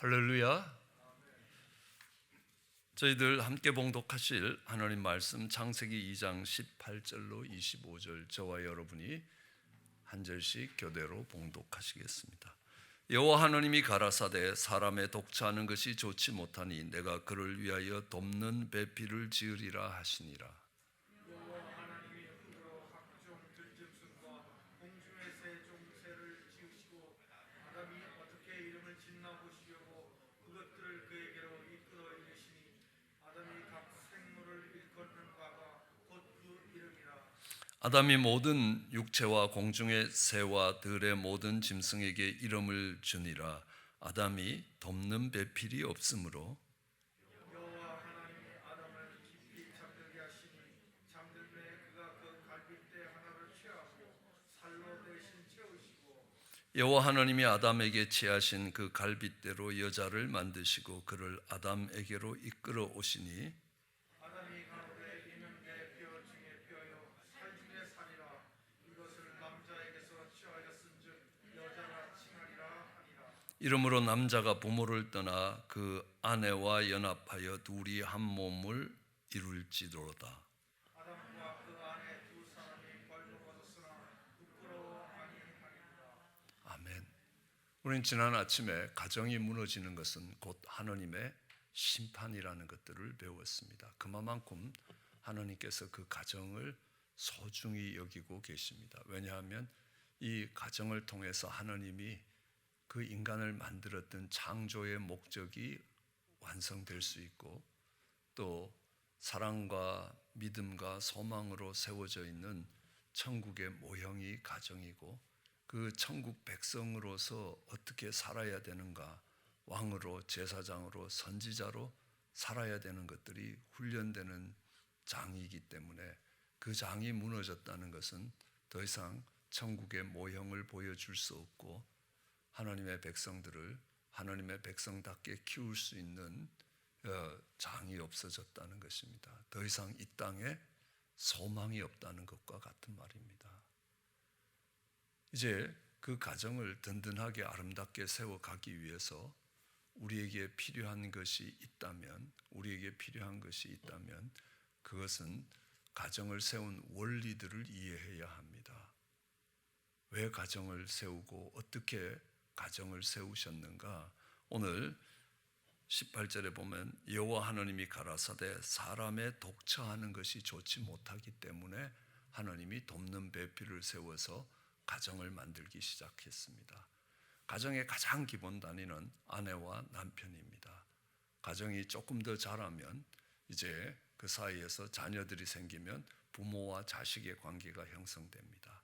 할렐루야. 저희들 함께 봉독하실 하나님 말씀 창세기 2장 18절로 25절 저와 여러분이 한 절씩 교대로 봉독하시겠습니다. 여호와 하나님이 가라사대 사람의 독차하는 것이 좋지 못하니 내가 그를 위하여 돕는 배필을 지으리라 하시니라. 아담이 모든 육체와 공중의 새와 들의 모든 짐승에게 이름을 주니라. 아담이 돕는 배필이 없으므로 여호와 하나님이 아담을 깊이 잠들게 하시니 잠들매 그가 그 갈빗대 하나를 취하고 살로 대신 채우시고 여호와 하나님이 아담에게 취하신 그 갈빗대로 여자를 만드시고 그를 아담에게로 이끌어 오시니 아담이 가로되 이는 내 뼈 중에 뼈요 살 중에 살이라 이것을 남자에게서 취하였은즉 여자라 칭하리라 하니라. 이러므로 남자가 부모를 떠나 그 아내와 연합하여 둘이 한 몸을 이룰지로다. 아담과 그 아내 두 사람이 벌거벗었으나 부끄러워 아니하니라. 아멘. 우리는 지난 아침에 가정이 무너지는 것은 곧 하나님의 심판이라는 것들을 배웠습니다. 그만큼 하나님께서 그 가정을 소중히 여기고 계십니다. 왜냐하면 이 가정을 통해서 하나님이 그 인간을 만들었던 창조의 목적이 완성될 수 있고 또 사랑과 믿음과 소망으로 세워져 있는 천국의 모형이 가정이고 그 천국 백성으로서 어떻게 살아야 되는가, 왕으로 제사장으로 선지자로 살아야 되는 것들이 훈련되는 장이기 때문에 그 장이 무너졌다는 것은 더 이상 천국의 모형을 보여줄 수 없고 하나님의 백성들을 하나님의 백성답게 키울 수 있는 장이 없어졌다는 것입니다. 더 이상 이 땅에 소망이 없다는 것과 같은 말입니다. 이제 그 가정을 든든하게 아름답게 세워가기 위해서 우리에게 필요한 것이 있다면 그것은 가정을 세운 원리들을 이해해야 합니다. 왜 가정을 세우고 어떻게 가정을 세우셨는가? 오늘 18절에 보면 여호와 하나님이 가라사대 사람의 독처하는 것이 좋지 못하기 때문에 하나님이 돕는 배필을 세워서 가정을 만들기 시작했습니다. 가정의 가장 기본 단위는 아내와 남편입니다. 가정이 조금 더 자라면 이제 그 사이에서 자녀들이 생기면 부모와 자식의 관계가 형성됩니다.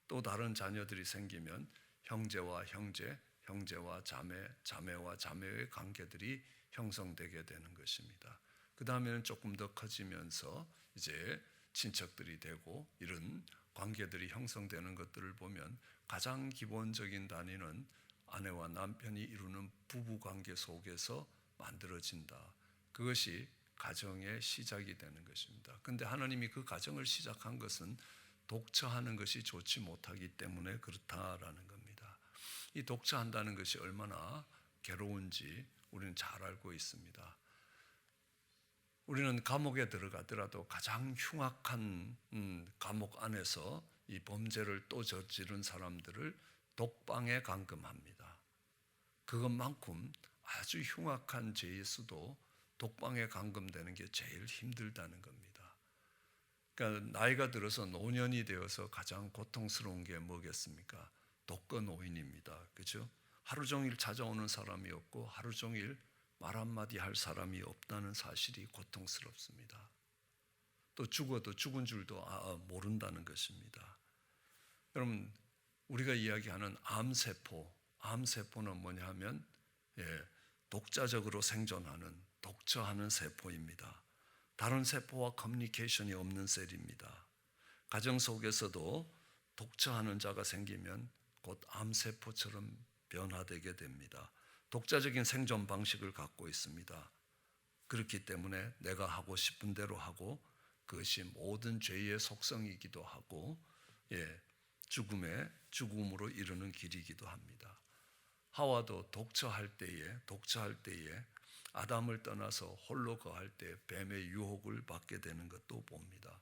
또 다른 자녀들이 생기면 형제와 형제, 형제와 자매, 자매와 자매의 관계들이 형성되게 되는 것입니다. 그 다음에는 조금 더 커지면서 이제 친척들이 되고 이런 관계들이 형성되는 것들을 보면 가장 기본적인 단위는 아내와 남편이 이루는 부부관계 속에서 만들어진다. 그것이 가정의 시작이 되는 것입니다. 그런데 하나님이 그 가정을 시작한 것은 독처하는 것이 좋지 못하기 때문에 그렇다라는 겁니다. 이 독처한다는 것이 얼마나 괴로운지 우리는 잘 알고 있습니다. 우리는 감옥에 들어가더라도 가장 흉악한 감옥 안에서 이 범죄를 또 저지른 사람들을 독방에 감금합니다. 그것만큼 아주 흉악한 죄에서도 독방에 감금되는 게 제일 힘들다는 겁니다. 그러니까 나이가 들어서 노년이 되어서 가장 고통스러운 게 뭐겠습니까? 독거노인입니다. 그렇죠? 하루 종일 찾아오는 사람이 없고 하루 종일 말 한마디 할 사람이 없다는 사실이 고통스럽습니다. 또 죽어도 죽은 줄도 모른다는 것입니다. 그럼 우리가 이야기하는 암세포는 뭐냐 하면 독자적으로 생존하는 독처하는 세포입니다. 다른 세포와 커뮤니케이션이 없는 셀입니다. 가정 속에서도 독처하는 자가 생기면 곧 암세포처럼 변화되게 됩니다. 독자적인 생존 방식을 갖고 있습니다. 그렇기 때문에 내가 하고 싶은 대로 하고 그것이 모든 죄의 속성이기도 하고 죽음으로 이르는 길이기도 합니다. 하와도 독처할 때에 아담을 떠나서 홀로 거할 때 뱀의 유혹을 받게 되는 것도 봅니다.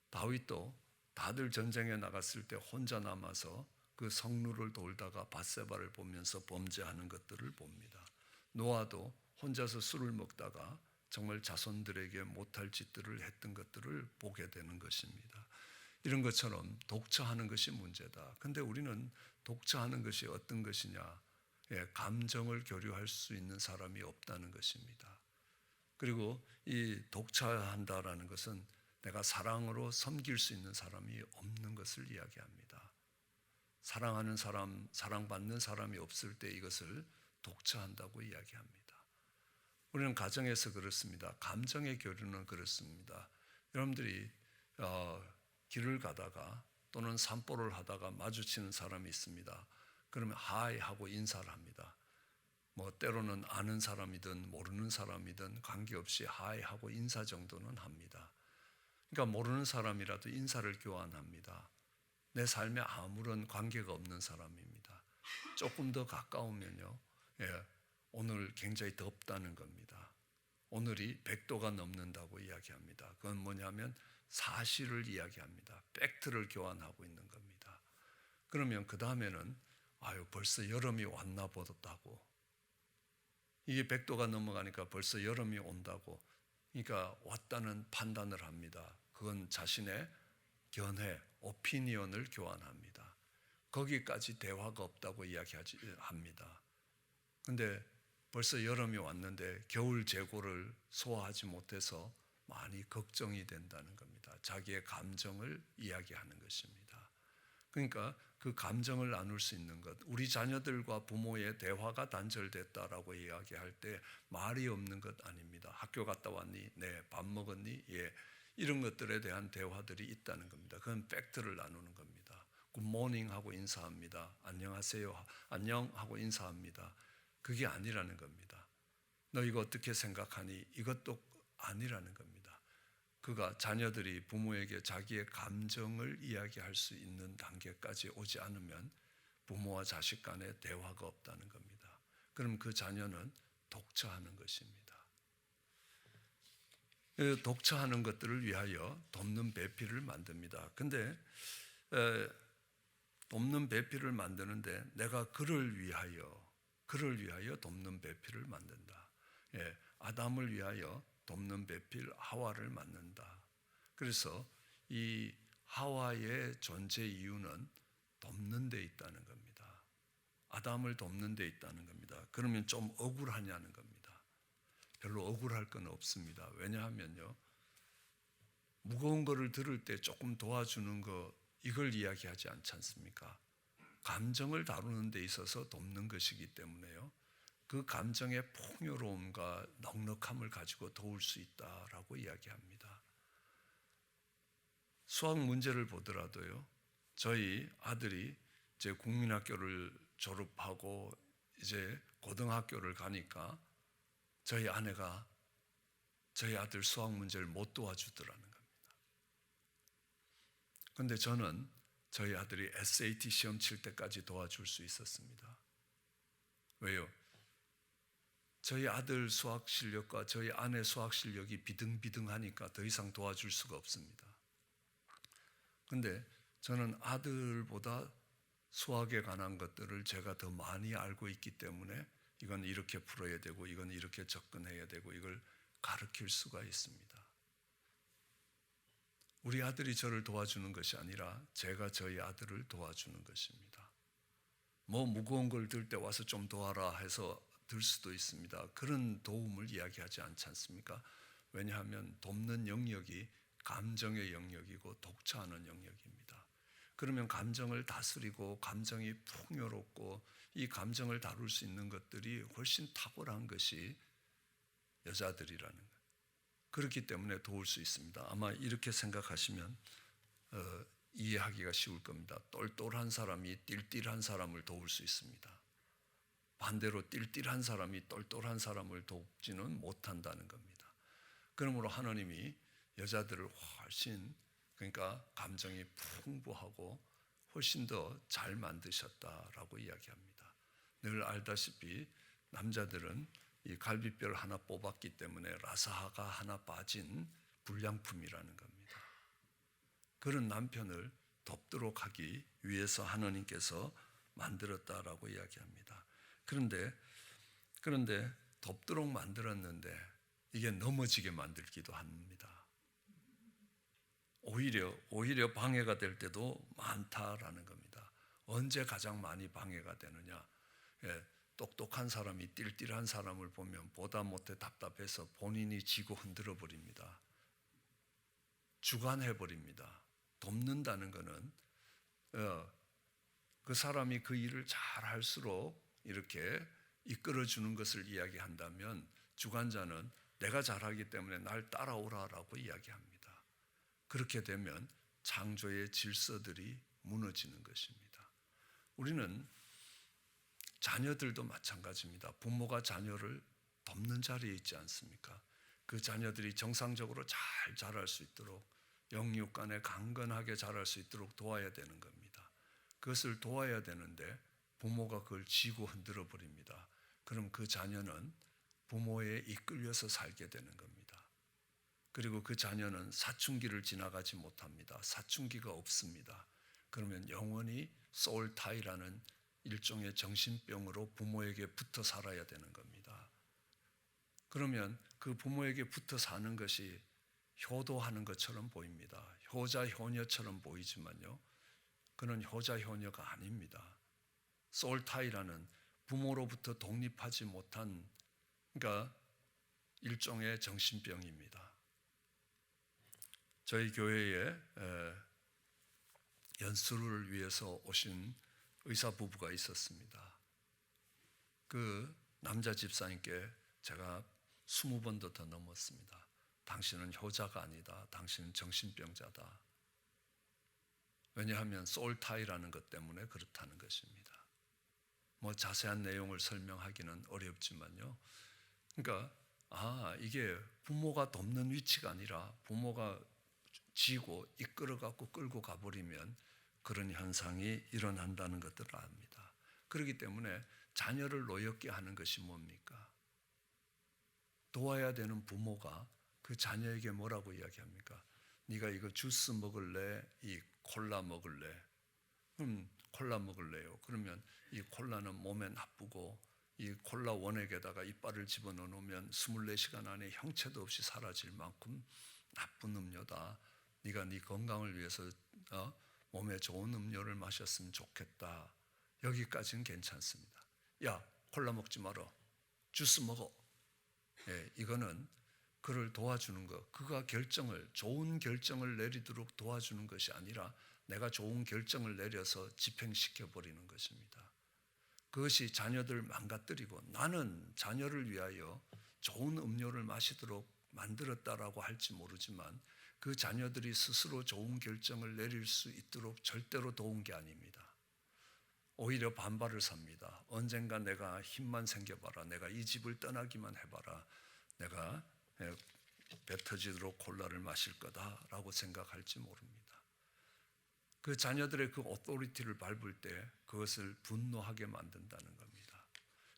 다윗도 다들 전쟁에 나갔을 때 혼자 남아서 그 성루를 돌다가 밧세바를 보면서 범죄하는 것들을 봅니다. 노아도 혼자서 술을 먹다가 정말 자손들에게 못할 짓들을 했던 것들을 보게 되는 것입니다. 이런 것처럼 독처하는 것이 문제다. 근데 우리는 독처하는 것이 어떤 것이냐? 감정을 교류할 수 있는 사람이 없다는 것입니다. 그리고 이 독처한다라는 것은 내가 사랑으로 섬길 수 있는 사람이 없는 것을 이야기합니다. 사랑하는 사람, 사랑받는 사람이 없을 때 이것을 독처한다고 이야기합니다. 우리는 가정에서 그렇습니다. 감정의 교류는 그렇습니다. 여러분들이 길을 가다가 또는 산보를 하다가 마주치는 사람이 있습니다. 그러면 하이 하고 인사를 합니다. 때로는 아는 사람이든 모르는 사람이든 관계없이 하이 하고 인사 정도는 합니다. 그러니까 모르는 사람이라도 인사를 교환합니다. 내 삶에 아무런 관계가 없는 사람입니다. 조금 더 가까우면요, 오늘 굉장히 덥다는 겁니다. 오늘이 100도가 넘는다고 이야기합니다. 그건 뭐냐면 사실을 이야기합니다. 팩트를 교환하고 있는 겁니다. 그러면 그 다음에는 벌써 여름이 왔나 보다고, 이게 100도가 넘어가니까 벌써 여름이 온다고, 그러니까 왔다는 판단을 합니다. 그건 자신의 견해, 오피니언을 교환합니다. 거기까지 대화가 없다고 이야기합니다. 근데 벌써 여름이 왔는데 겨울 재고를 소화하지 못해서 많이 걱정이 된다는 겁니다. 자기의 감정을 이야기하는 것입니다. 그러니까 그 감정을 나눌 수 있는 것, 우리 자녀들과 부모의 대화가 단절됐다라고 이야기할 때 말이 없는 것 아닙니다. 학교 갔다 왔니? 네. 밥 먹었니? 예. 이런 것들에 대한 대화들이 있다는 겁니다. 그건 팩트를 나누는 겁니다. 굿모닝 하고 인사합니다. 안녕하세요. 안녕 하고 인사합니다. 그게 아니라는 겁니다. 너 이거 어떻게 생각하니? 이것도 아니라는 겁니다. 그가 자녀들이 부모에게 자기의 감정을 이야기할 수 있는 단계까지 오지 않으면 부모와 자식 간에 대화가 없다는 겁니다. 그럼 그 자녀는 독처하는 것입니다. 독처하는 것들을 위하여 돕는 배필을 만듭니다. 근데 돕는 배필을 만드는데 내가 그를 위하여 돕는 배필을 만든다. 아담을 위하여 돕는 배필 하와를 만든다. 그래서 이 하와의 존재 이유는 돕는 데 있다는 겁니다. 아담을 돕는 데 있다는 겁니다. 그러면 좀 억울하냐는 겁니다. 별로 억울할 건 없습니다. 왜냐하면요, 무거운 거를 들을 때 조금 도와주는 거, 이걸 이야기하지 않지 않습니까? 감정을 다루는 데 있어서 돕는 것이기 때문에요, 그 감정의 풍요로움과 넉넉함을 가지고 도울 수 있다라고 이야기합니다. 수학 문제를 보더라도요, 저희 아들이 이제 국민학교를 졸업하고 이제 고등학교를 가니까 저희 아내가 저희 아들 수학 문제를 못 도와주더라는 겁니다. 그런데 저는 저희 아들이 SAT 시험 칠 때까지 도와줄 수 있었습니다. 왜요? 저희 아들 수학 실력과 저희 아내 수학 실력이 비등비등하니까 더 이상 도와줄 수가 없습니다. 그런데 저는 아들보다 수학에 관한 것들을 제가 더 많이 알고 있기 때문에 이건 이렇게 풀어야 되고 이건 이렇게 접근해야 되고 이걸 가르칠 수가 있습니다. 우리 아들이 저를 도와주는 것이 아니라 제가 저희 아들을 도와주는 것입니다. 무거운 걸 들 때 와서 좀 도와라 해서 들 수도 있습니다. 그런 도움을 이야기하지 않지 않습니까? 왜냐하면 돕는 영역이 감정의 영역이고 독처하는 영역입니다. 그러면 감정을 다스리고 감정이 풍요롭고 이 감정을 다룰 수 있는 것들이 훨씬 탁월한 것이 여자들이라는 거예요. 그렇기 때문에 도울 수 있습니다. 아마 이렇게 생각하시면 이해하기가 쉬울 겁니다. 똘똘한 사람이 띨띨한 사람을 도울 수 있습니다. 반대로 띨띨한 사람이 똘똘한 사람을 돕지는 못한다는 겁니다. 그러므로 하나님이 여자들을 훨씬, 그러니까 감정이 풍부하고 훨씬 더 잘 만드셨다라고 이야기합니다. 늘 알다시피 남자들은 이 갈비뼈를 하나 뽑았기 때문에 라사하가 하나 빠진 불량품이라는 겁니다. 그런 남편을 돕도록 하기 위해서 하나님께서 만들었다라고 이야기합니다. 그런데 돕도록 만들었는데 이게 넘어지게 만들기도 합니다. 오히려 방해가 될 때도 많다라는 겁니다. 언제 가장 많이 방해가 되느냐? 똑똑한 사람이 띨띨한 사람을 보면 보다 못해 답답해서 본인이 지고 흔들어 버립니다. 주관해 버립니다. 돕는다는 것은 그 사람이 그 일을 잘 할수록 이렇게 이끌어주는 것을 이야기한다면 주관자는 내가 잘하기 때문에 날 따라오라라고 이야기합니다. 그렇게 되면 창조의 질서들이 무너지는 것입니다. 우리는 자녀들도 마찬가지입니다. 부모가 자녀를 돕는 자리에 있지 않습니까? 그 자녀들이 정상적으로 잘 자랄 수 있도록 영육간에 강건하게 자랄 수 있도록 도와야 되는 겁니다. 그것을 도와야 되는데 부모가 그걸 쥐고 흔들어 버립니다. 그럼 그 자녀는 부모에 이끌려서 살게 되는 겁니다. 그리고 그 자녀는 사춘기를 지나가지 못합니다. 사춘기가 없습니다. 그러면 영원히 소울타이라는 일종의 정신병으로 부모에게 붙어 살아야 되는 겁니다. 그러면 그 부모에게 붙어 사는 것이 효도하는 것처럼 보입니다. 효자 효녀처럼 보이지만요, 그는 효자 효녀가 아닙니다. 소울타이라는 부모로부터 독립하지 못한, 그러니까 일종의 정신병입니다. 저희 교회에 연수를 위해서 오신 의사 부부가 있었습니다. 그 남자 집사님께 제가 20번도 더 넘었습니다. 당신은 효자가 아니다. 당신은 정신병자다. 왜냐하면 소울타이라는 것 때문에 그렇다는 것입니다. 뭐 자세한 내용을 설명하기는 어렵지만요. 그러니까 이게 부모가 돕는 위치가 아니라 부모가 쥐고 이끌어갖고 끌고 가버리면 그런 현상이 일어난다는 것들을 압니다. 그렇기 때문에 자녀를 노엽게 하는 것이 뭡니까? 도와야 되는 부모가 그 자녀에게 뭐라고 이야기합니까? 네가 이거 주스 먹을래? 이 콜라 먹을래? 그럼 콜라 먹을래요. 그러면 이 콜라는 몸에 나쁘고 이 콜라 원액에다가 이빨을 집어넣으면 24시간 안에 형체도 없이 사라질 만큼 나쁜 음료다. 네가 네 건강을 위해서 몸에 좋은 음료를 마셨으면 좋겠다. 여기까지는 괜찮습니다. 야, 콜라 먹지 마라. 주스 먹어. 이거는 그를 도와주는 것, 그가 좋은 결정을 내리도록 도와주는 것이 아니라 내가 좋은 결정을 내려서 집행시켜 버리는 것입니다. 그것이 자녀들 망가뜨리고, 나는 자녀를 위하여 좋은 음료를 마시도록 만들었다라고 할지 모르지만 그 자녀들이 스스로 좋은 결정을 내릴 수 있도록 절대로 도운 게 아닙니다. 오히려 반발을 삽니다. 언젠가 내가 힘만 생겨봐라. 내가 이 집을 떠나기만 해봐라. 내가 배 터지도록 콜라를 마실 거다라고 생각할지 모릅니다. 그 자녀들의 그 오토리티를 밟을 때 그것을 분노하게 만든다는 겁니다.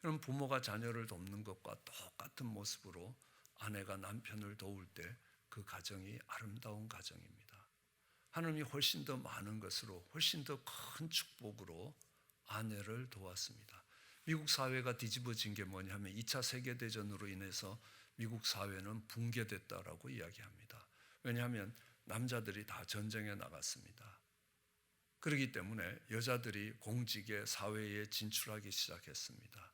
그럼 부모가 자녀를 돕는 것과 똑같은 모습으로 아내가 남편을 도울 때 그 가정이 아름다운 가정입니다. 하나님이 훨씬 더 많은 것으로, 훨씬 더 큰 축복으로 아내를 도왔습니다. 미국 사회가 뒤집어진 게 뭐냐면 2차 세계대전으로 인해서 미국 사회는 붕괴됐다라고 이야기합니다. 왜냐하면 남자들이 다 전쟁에 나갔습니다. 그렇기 때문에 여자들이 공직에, 사회에 진출하기 시작했습니다.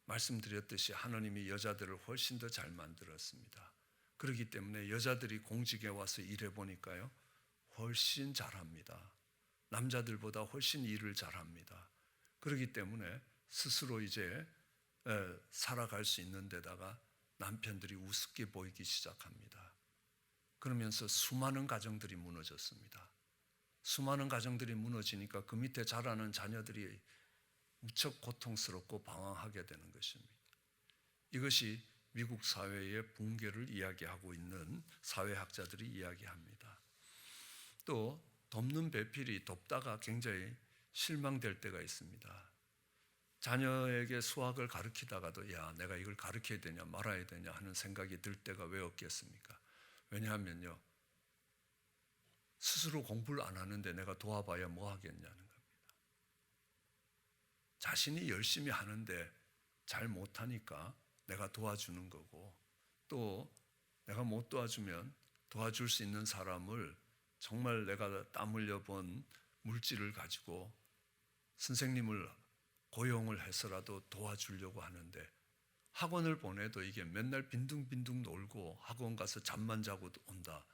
말씀드렸듯이 하나님이 여자들을 훨씬 더 잘 만들었습니다. 그렇기 때문에 여자들이 공직에 와서 일해보니까요, 훨씬 잘합니다. 남자들보다 훨씬 일을 잘합니다. 그렇기 때문에 스스로 이제 살아갈 수 있는 데다가 남편들이 우습게 보이기 시작합니다. 그러면서 수많은 가정들이 무너졌습니다. 수많은 가정들이 무너지니까 그 밑에 자라는 자녀들이 무척 고통스럽고 방황하게 되는 것입니다. 이것이 미국 사회의 붕괴를 이야기하고 있는 사회학자들이 이야기합니다. 또 돕는 배필이 돕다가 굉장히 실망될 때가 있습니다. 자녀에게 수학을 가르치다가도 야, 내가 이걸 가르쳐야 되냐 말아야 되냐 하는 생각이 들 때가 왜 없겠습니까? 왜냐하면요, 스스로 공부를 안 하는데 내가 도와봐야 뭐 하겠냐는 겁니다. 자신이 열심히 하는데 잘 못하니까 내가 도와주는 거고, 또 내가 못 도와주면 도와줄 수 있는 사람을 정말 내가 땀 흘려본 물질을 가지고 선생님을 고용을 해서라도 도와주려고 하는데, 학원을 보내도 이게 맨날 빈둥빈둥 놀고 학원 가서 잠만 자고 온다.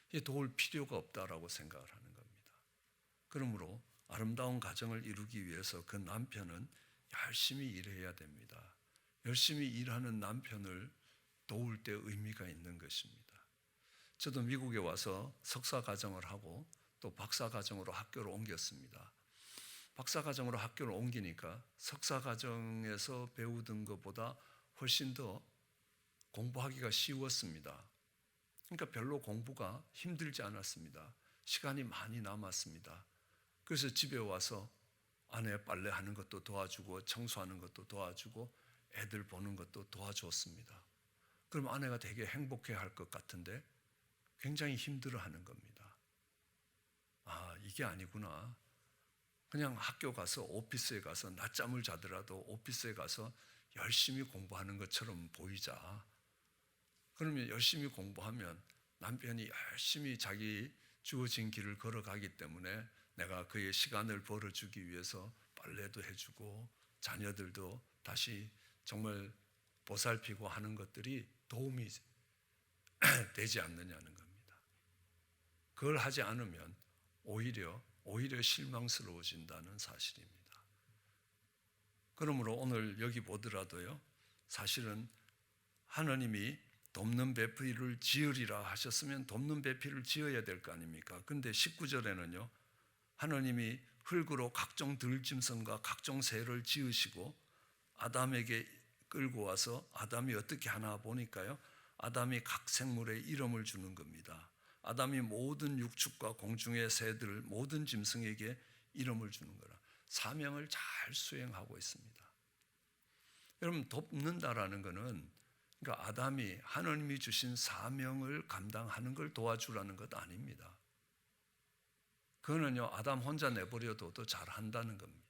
이게 도울 필요가 없다라고 생각을 하는 겁니다. 그러므로 아름다운 가정을 이루기 위해서 그 남편은 열심히 일해야 됩니다. 열심히 일하는 남편을 도울 때 의미가 있는 것입니다. 저도 미국에 와서 석사 과정을 하고 또 박사 과정으로 학교를 옮겼습니다. 박사 과정으로 학교를 옮기니까 석사 과정에서 배우던 것보다 훨씬 더 공부하기가 쉬웠습니다. 그러니까 별로 공부가 힘들지 않았습니다. 시간이 많이 남았습니다. 그래서 집에 와서 아내 빨래하는 것도 도와주고 청소하는 것도 도와주고 애들 보는 것도 도와줬습니다. 그럼 아내가 되게 행복해할 것 같은데 굉장히 힘들어하는 겁니다. 아, 이게 아니구나. 그냥 학교 가서 오피스에 가서 낮잠을 자더라도 오피스에 가서 열심히 공부하는 것처럼 보이자. 그러면 열심히 공부하면 남편이 열심히 자기 주어진 길을 걸어가기 때문에 내가 그의 시간을 벌어주기 위해서 빨래도 해주고 자녀들도 다시 정말 보살피고 하는 것들이 도움이 되지 않느냐는 겁니다. 그걸 하지 않으면 오히려 실망스러워진다는 사실입니다. 그러므로 오늘 여기 보더라도요, 사실은 하나님이 돕는 배필을 지으리라 하셨으면 돕는 배필을 지어야 될 거 아닙니까? 근데 19절에는요, 하나님이 흙으로 각종 들짐승과 각종 새를 지으시고 아담에게 끌고 와서 아담이 어떻게 하나 보니까요, 아담이 각 생물에 이름을 주는 겁니다. 아담이 모든 육축과 공중의 새들 모든 짐승에게 이름을 주는 거라. 사명을 잘 수행하고 있습니다. 여러분, 돕는다라는 것은 그러니까 아담이 하나님이 주신 사명을 감당하는 걸 도와주라는 것 아닙니다. 그거는요, 아담 혼자 내버려둬도 잘한다는 겁니다.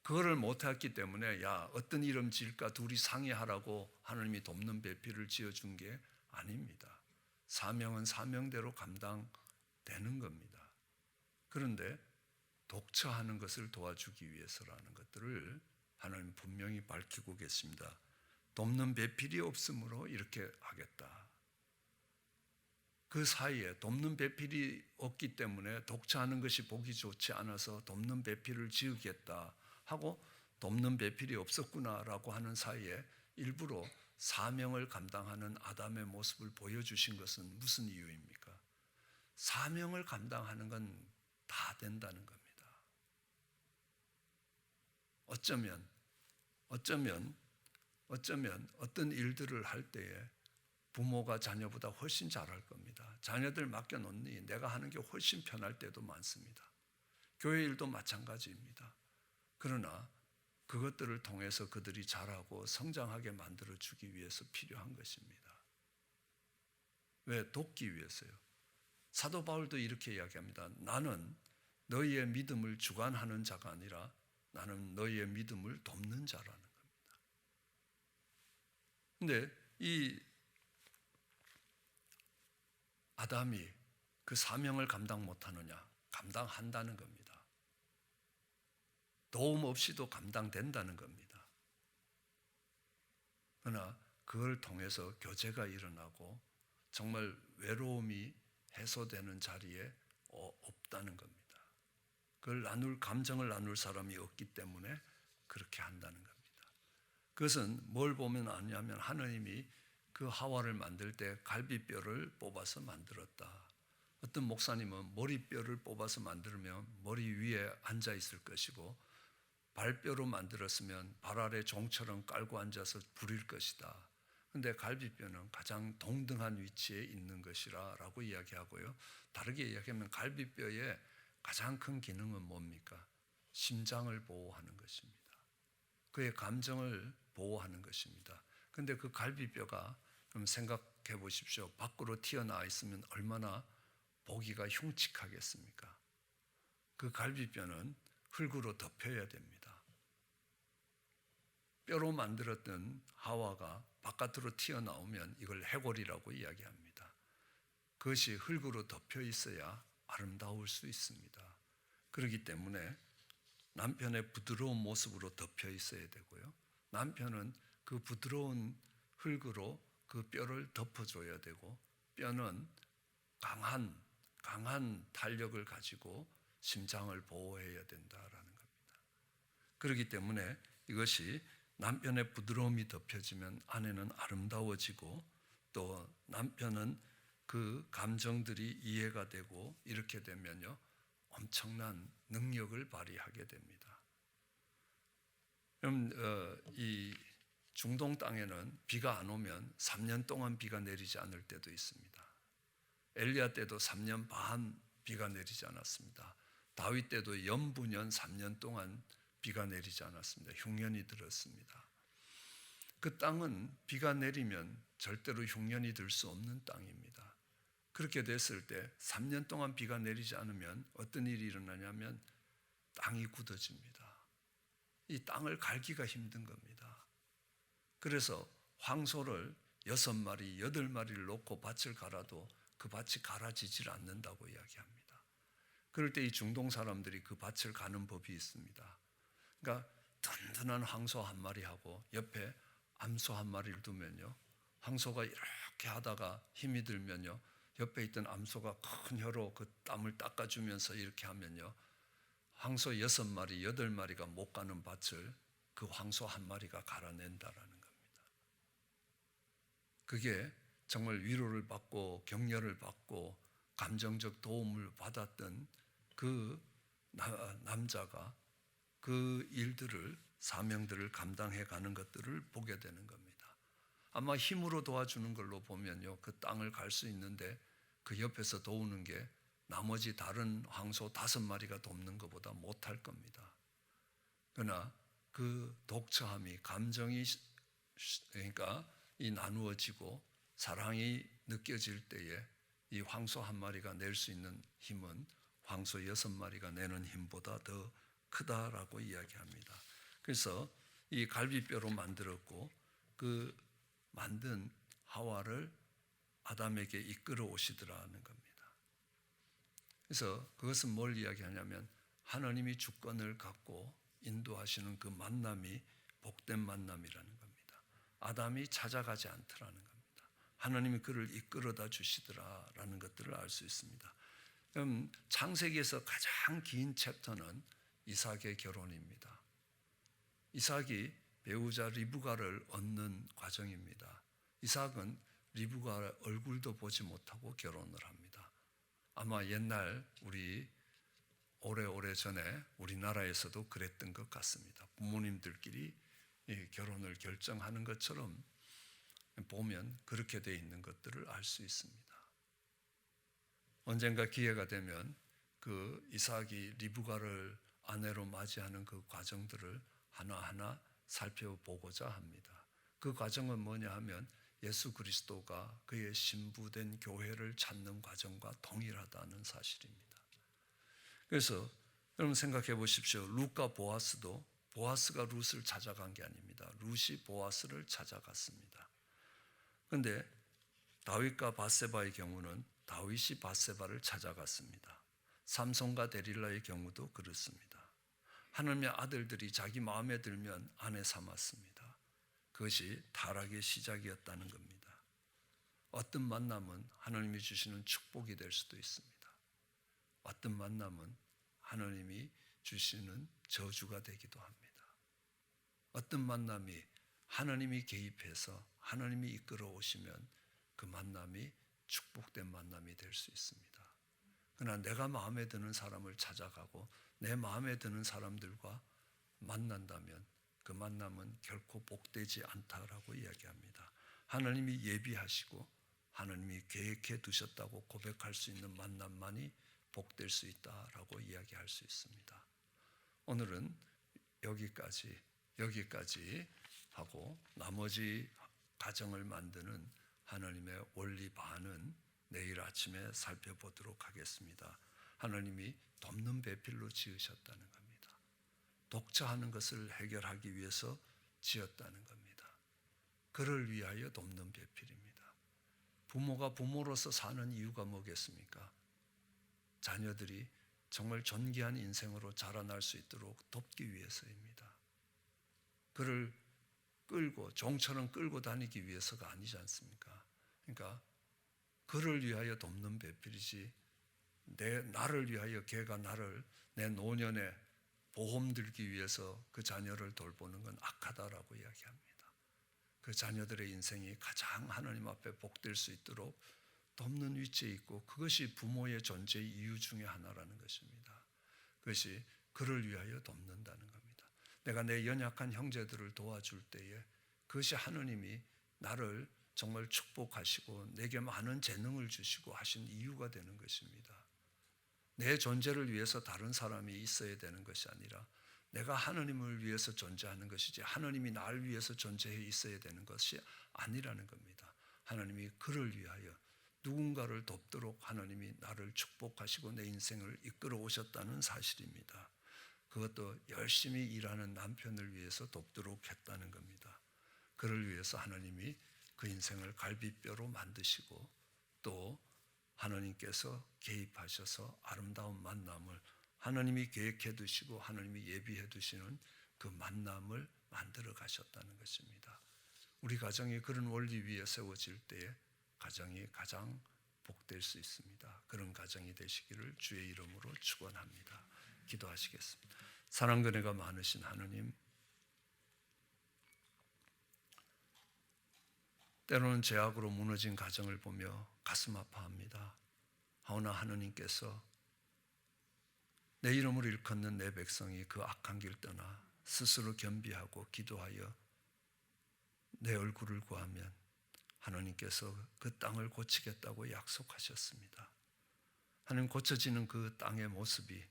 그거를 못했기 때문에 야, 어떤 이름 지을까 둘이 상의하라고 하나님이 돕는 배필을 지어준 게 아닙니다. 사명은 사명대로 감당되는 겁니다. 그런데 독처하는 것을 도와주기 위해서라는 것들을 하나님 분명히 밝히고 계십니다. 돕는 배필이 없으므로 이렇게 하겠다. 그 사이에 돕는 배필이 없기 때문에 독처하는 것이 보기 좋지 않아서 돕는 배필을 지으겠다 하고 돕는 배필이 없었구나라고 하는 사이에 일부러 사명을 감당하는 아담의 모습을 보여주신 것은 무슨 이유입니까? 사명을 감당하는 건 다 된다는 겁니다. 어쩌면 어떤 일들을 할 때에 부모가 자녀보다 훨씬 잘할 겁니다. 자녀들 맡겨놓니 내가 하는 게 훨씬 편할 때도 많습니다. 교회 일도 마찬가지입니다. 그러나 그것들을 통해서 그들이 자라고 성장하게 만들어주기 위해서 필요한 것입니다. 왜? 돕기 위해서요. 사도 바울도 이렇게 이야기합니다. 나는 너희의 믿음을 주관하는 자가 아니라 나는 너희의 믿음을 돕는 자라는 겁니다. 근데 이 아담이 그 사명을 감당 못하느냐? 감당한다는 겁니다. 도움 없이도 감당된다는 겁니다. 그러나 그걸 통해서 교제가 일어나고 정말 외로움이 해소되는 자리에 없다는 겁니다. 그걸 감정을 나눌 사람이 없기 때문에 그렇게 한다는 겁니다. 그것은 뭘 보면 아냐면 하나님이 그 하와를 만들 때 갈비뼈를 뽑아서 만들었다. 어떤 목사님은 머리뼈를 뽑아서 만들면 머리 위에 앉아 있을 것이고 발뼈로 만들었으면 발 아래 종처럼 깔고 앉아서 부릴 것이다. 그런데 갈비뼈는 가장 동등한 위치에 있는 것이라고 이야기하고요. 다르게 이야기하면 갈비뼈의 가장 큰 기능은 뭡니까? 심장을 보호하는 것입니다. 그의 감정을 보호하는 것입니다. 그런데 그 갈비뼈가, 그럼 생각해 보십시오. 밖으로 튀어나와 있으면 얼마나 보기가 흉측하겠습니까? 그 갈비뼈는 흙으로 덮여야 됩니다. 뼈로 만들었던 하와가 바깥으로 튀어나오면 이걸 해골이라고 이야기합니다. 그것이 흙으로 덮여 있어야 아름다울 수 있습니다. 그렇기 때문에 남편의 부드러운 모습으로 덮여 있어야 되고요. 남편은 그 부드러운 흙으로 그 뼈를 덮어줘야 되고, 뼈는 강한 탄력을 가지고 심장을 보호해야 된다라는 겁니다. 그렇기 때문에 이것이 남편의 부드러움이 덮여지면 아내는 아름다워지고, 또 남편은 그 감정들이 이해가 되고, 이렇게 되면요 엄청난 능력을 발휘하게 됩니다. 그럼 이 중동 땅에는 비가 안 오면 3년 동안 비가 내리지 않을 때도 있습니다. 엘리야 때도 3년 반 비가 내리지 않았습니다. 다윗 때도 연부년 3년 동안 비가 내리지 않았습니다. 흉년이 들었습니다. 그 땅은 비가 내리면 절대로 흉년이 들 수 없는 땅입니다. 그렇게 됐을 때 3년 동안 비가 내리지 않으면 어떤 일이 일어나냐면 땅이 굳어집니다. 이 땅을 갈기가 힘든 겁니다. 그래서 황소를 6마리, 8마리를 놓고 밭을 갈아도 그 밭이 갈아지질 않는다고 이야기합니다. 그럴 때 이 중동 사람들이 그 밭을 가는 법이 있습니다. 그러니까 든든한 황소 한 마리하고 옆에 암소 한 마리를 두면요, 황소가 이렇게 하다가 힘이 들면요, 옆에 있던 암소가 큰 혀로 그 땀을 닦아주면서 이렇게 하면요, 황소 6마리, 8마리가 못 가는 밭을 그 황소 한 마리가 갈아낸다라는 겁니다. 그게 정말 위로를 받고 격려를 받고 감정적 도움을 받았던 그 남자가 그 일들을, 사명들을 감당해 가는 것들을 보게 되는 겁니다. 아마 힘으로 도와주는 걸로 보면요, 그 땅을 갈 수 있는데 그 옆에서 도우는 게 나머지 다른 황소 5마리가 돕는 것보다 못할 겁니다. 그러나 그 독처함이, 감정이, 그러니까 이 나누어지고 사랑이 느껴질 때에 이 황소 한 마리가 낼 수 있는 힘은 황소 6마리가 내는 힘보다 더 크다라고 이야기합니다. 그래서 이 갈비뼈로 만들었고, 그 만든 하와를 아담에게 이끌어 오시더라는 겁니다. 그래서 그것은 뭘 이야기하냐면 하나님이 주권을 갖고 인도하시는 그 만남이 복된 만남이라는 겁니다. 아담이 찾아가지 않더라는 겁니다. 하나님이 그를 이끌어다 주시더라라는 것들을 알 수 있습니다. 그럼 창세기에서 가장 긴 챕터는 이삭의 결혼입니다. 이삭이 배우자 리브가를 얻는 과정입니다. 이삭은 리브가 얼굴도 보지 못하고 결혼을 합니다. 아마 옛날 우리 오래 전에 우리나라에서도 그랬던 것 같습니다. 부모님들끼리 결혼을 결정하는 것처럼 보면 그렇게 돼 있는 것들을 알 수 있습니다. 언젠가 기회가 되면 그 이삭이 리브가를 아내로 맞이하는 그 과정들을 하나하나 살펴보고자 합니다. 그 과정은 뭐냐 하면 예수 그리스도가 그의 신부된 교회를 찾는 과정과 동일하다는 사실입니다. 그래서 여러분 생각해 보십시오. 룻과 보아스도, 보아스가 룻을 찾아간 게 아닙니다. 룻이 보아스를 찾아갔습니다. 그런데 다윗과 밧세바의 경우는 다윗이 밧세바를 찾아갔습니다. 삼손과 데릴라의 경우도 그렇습니다. 하나님의 아들들이 자기 마음에 들면 아내 삼았습니다. 그것이 타락의 시작이었다는 겁니다. 어떤 만남은 하나님이 주시는 축복이 될 수도 있습니다. 어떤 만남은 하나님이 주시는 저주가 되기도 합니다. 어떤 만남이 하나님이 개입해서 하나님이 이끌어 오시면 그 만남이 축복된 만남이 될 수 있습니다. 그러나 내가 마음에 드는 사람을 찾아가고 내 마음에 드는 사람들과 만난다면 그 만남은 결코 복되지 않다라고 이야기합니다. 하나님이 예비하시고 하나님이 계획해 두셨다고 고백할 수 있는 만남만이 복될 수 있다라고 이야기할 수 있습니다. 오늘은 여기까지 하고 나머지 가정을 만드는 하나님의 원리 반은 내일 아침에 살펴보도록 하겠습니다. 하나님이 돕는 배필로 지으셨다는 겁니다. 독자하는 것을 해결하기 위해서 지었다는 겁니다. 그를 위하여 돕는 배필입니다. 부모가 부모로서 사는 이유가 뭐겠습니까? 자녀들이 정말 존귀한 인생으로 자라날 수 있도록 돕기 위해서입니다. 그를 종처럼 끌고 다니기 위해서가 아니지 않습니까? 그러니까 그를 위하여 돕는 배필이지 나를 위하여 걔가 나를 내 노년에 보험 들기 위해서 그 자녀를 돌보는 건 악하다라고 이야기합니다. 그 자녀들의 인생이 가장 하나님 앞에 복될 수 있도록 돕는 위치에 있고 그것이 부모의 존재의 이유 중에 하나라는 것입니다. 그것이 그를 위하여 돕는다는 겁니다. 내가 내 연약한 형제들을 도와줄 때에 그것이 하나님이 나를 정말 축복하시고 내게 많은 재능을 주시고 하신 이유가 되는 것입니다. 내 존재를 위해서 다른 사람이 있어야 되는 것이 아니라 내가 하나님을 위해서 존재하는 것이지 하나님이 나를 위해서 존재해 있어야 되는 것이 아니라는 겁니다. 하나님이 그를 위하여 누군가를 돕도록 하나님이 나를 축복하시고 내 인생을 이끌어 오셨다는 사실입니다. 그것도 열심히 일하는 남편을 위해서 돕도록 했다는 겁니다. 그를 위해서 하나님이 그 인생을 갈비뼈로 만드시고 또 하나님께서 개입하셔서 아름다운 만남을 하나님이 계획해 두시고 하나님이 예비해 두시는 그 만남을 만들어 가셨다는 것입니다. 우리 가정이 그런 원리 위에 세워질 때에 가정이 가장 복될 수 있습니다. 그런 가정이 되시기를 주의 이름으로 축원합니다. 기도하시겠습니다. 사랑과 은혜가 많으신 하나님, 때로는 죄악으로 무너진 가정을 보며 가슴 아파합니다. 하오나 하느님께서 내 이름을 일컫는 내 백성이 그 악한 길 떠나 스스로 겸비하고 기도하여 내 얼굴을 구하면 하나님께서 그 땅을 고치겠다고 약속하셨습니다. 하나님, 고쳐지는 그 땅의 모습이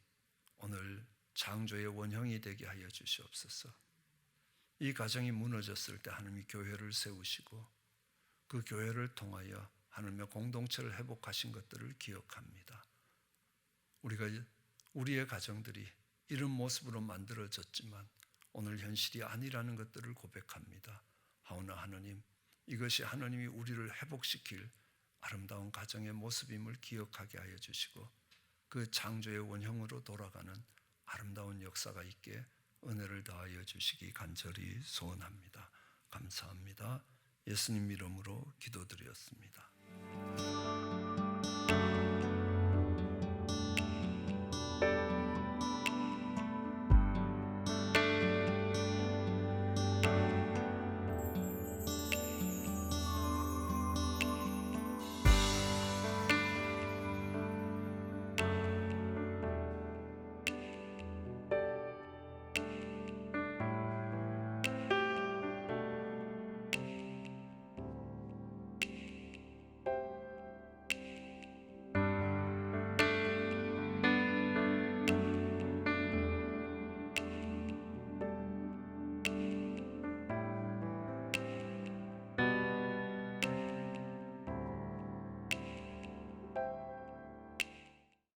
오늘 창조의 원형이 되게 하여 주시옵소서. 이 가정이 무너졌을 때 하나님이 교회를 세우시고 그 교회를 통하여 하나님의 공동체를 회복하신 것들을 기억합니다. 우리의 가정들이 이런 모습으로 만들어졌지만 오늘 현실이 아니라는 것들을 고백합니다. 하오나 하나님, 이것이 하나님이 우리를 회복시킬 아름다운 가정의 모습임을 기억하게 하여 주시고 그 창조의 원형으로 돌아가는 아름다운 역사가 있게 은혜를 더하여 주시기 간절히 소원합니다. 감사합니다. 예수님 이름으로 기도드렸습니다.